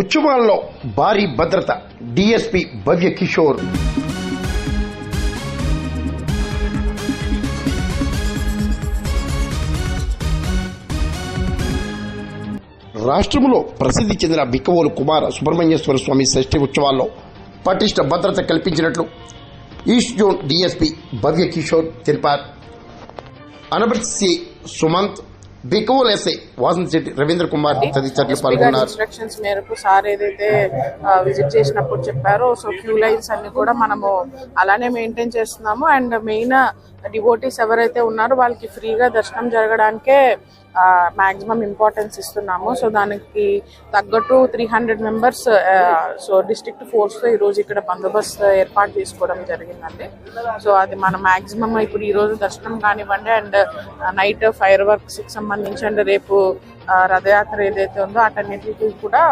ఉత్సవాల్లో భారీ భద్రత డీఎస్పీ భవ్య కిషోర్. రాష్ట్రంలో ప్రసిద్ధి చెందిన బిక్కవోలు కుమార సుబ్రహ్మణ్యేశ్వర స్వామి షష్ఠి ఉత్సవాల్లో పటిష్ట భద్రత కల్పించినట్లు ఈస్ట్ జోన్ డీఎస్పీ భవ్య కిషోర్ తెలిపారు. అనబర్తి సి సుమంత్, బిక్కవోలు ఎస్ఐ వాసంశెట్టి రవీంద్ర కుమార్ తదితరులు పాల్గొన్నారు. ఇన్స్ట్రక్షన్స్ మేరకు సార్ ఏదైతే విజిట్ చేసినప్పుడు చెప్పారో, సో క్యూ లైన్స్ అన్ని కూడా మనము అలానే మెయింటైన్ చేస్తున్నాము. అండ్ మెయిన్ డివోటీస్ ఎవరైతే ఉన్నారో వాళ్ళకి ఫ్రీగా దర్శనం జరగడానికే మాక్సిమం ఇంపార్టెన్స్ ఇస్తున్నాము. సో దానికి తగ్గట్టు 300 మెంబర్స్ సో డిస్ట్రిక్ట్ ఫోర్స్ తో ఈ రోజు ఇక్కడ బందోబస్తు ఏర్పాటు చేసుకోవడం జరిగిందండి. సో అది మన మాక్సిమం ఇప్పుడు ఈ రోజు దర్శనం కానివ్వండి, అండ్ నైట్ ఫైర్ వర్క్స్ కి సంబంధించి, అండ్ రేపు రథయాత్ర ఏదైతే ఉందో అటన్నిటికీ కూడా